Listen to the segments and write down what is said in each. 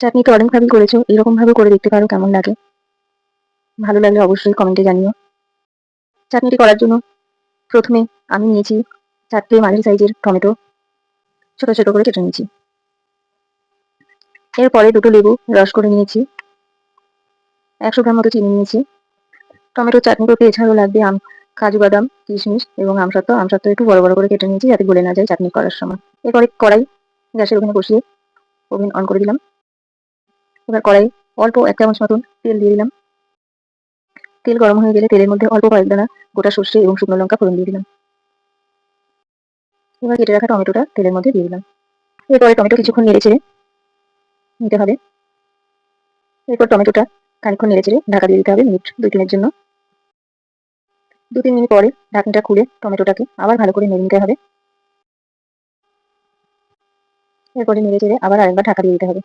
চাটনিটা অনেকভাবেই করেছো, এরকম ভাবে করে দেখতে পারো কেমন লাগে। ভালো লাগলে অবশ্যই কমেন্টে জানিও। চাটনিটি করার জন্য প্রথমে আমি নিয়েছি 4টে মাঝারি সাইজের টমেটো, ছোট ছোট করে কেটে নিয়েছি। এরপরে 2টো লেবু রস করে নিয়েছি, 100 গ্রাম মতো চিনি নিয়েছি। টমেটোর চাটনি করতে এছাড়াও লাগবে কাজু বাদাম, কিশমিশ এবং আমসত্ত্ব। আমসত্ত্ব একটু বড় বড় করে কেটে নিয়েছি যাতে গলে না যায় চাটনি করার সময়। এরপরে কড়াই গ্যাসের ওভেনে বসিয়ে ওভেন অন করে দিলাম। এবার কড়াই অল্প 1 চামচ মতন তেল দিয়ে দিলাম। তেল গরম হয়ে গেলে তেলের মধ্যে অল্প কয়েক দানা গোটা সর্ষে এবং শুকনো লঙ্কা ফোড়ন দিয়ে দিলাম। এবার কেটে রাখা টমেটোটা তেলের মধ্যে দিয়ে দিলাম। এরপরে টমেটো কিছুক্ষণ নেড়েচেড়ে নিতে হবে। এরপর টমেটোটা খানিকক্ষণ নেড়েচেড়ে ঢাকা দিয়ে দিতে হবে মিনিট 2-3 এর জন্য। 2-3 মিনিট পরে ঢাকনাটা খুলে টমেটোটাকে আবার ভালো করে নেড়ে নিতে হবে। এরপরে নেড়েচেড়ে আবার আরেকবার ঢাকা দিয়ে দিতে হবে।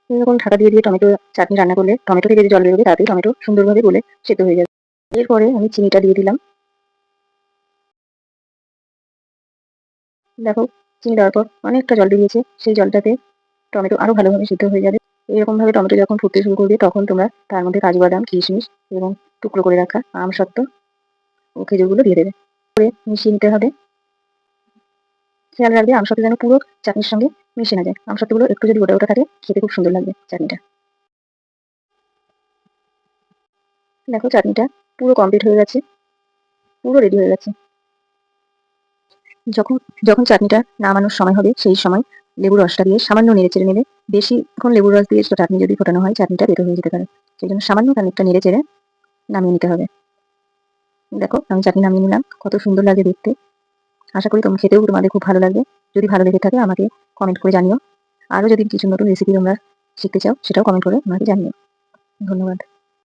এরকম ঢাকা দিয়ে দিয়ে টমেটো চাটনি রান্না করলে টমেটো থেকে যে জল বেরোবে তাতেই টমেটো সুন্দরভাবে গলে সেদ্ধ হয়ে যাবে। এরপরে আমি চিনিটা দিয়ে দিলাম। দেখো, চিনি দেওয়ার পর অনেকটা জল বেরিয়েছে, সেই জলটাতে টমেটো আরো ভালোভাবে সিদ্ধ হয়ে যাবে। এরকম ভাবে টমেটো যখন ফুটতে শুরু করবে তখন তোমরা তার মধ্যে কাজু বাদাম, কিশমিশ এবং টুকরো করে রাখা আমসত্ত্ব ও খেজুরগুলো দিয়ে দেবে। করে মিশিয়ে নিতে হবে। খেয়াল রাখবে আমসত্ত্ব যেন পুরো চাটনির সঙ্গে মিশে না যায়। আমসত্ত্বগুলো একটু যদি গোটা গোটা থাকে খেতে খুব সুন্দর লাগবে চাটনিটা। দেখো, চাটনিটা পুরো কমপ্লিট হয়ে গেছে, পুরো রেডি হয়ে গেছে। যখন যখন চাটনিটা নামানোর সময় হবে সেই সময় লেবুর রসটা দিয়ে সামান্য নেড়েচেড়ে নেবে। বেশিক্ষণ লেবুর রস দিয়ে চাটনি যদি ফোটানো হয় চাটনিটা তেতো হয়ে যেতে পারে। সেই জন্য সামান্য খানিকটা নেড়েচেড়ে নামিয়ে নিতে হবে। দেখো, আমি চাটনি নামিয়ে নিলাম। কত সুন্দর লাগে দেখতে। আশা করি খেতেও তোমাদের খুব ভালো লাগবে। যদি ভালো লেগে থাকে আমাকে কমেন্ট করে জানিও। আরো যদি কিছু নতুন রেসিপি তোমরা শিখতে চাও সেটাও কমেন্ট করে আমাকে জানিও। ধন্যবাদ।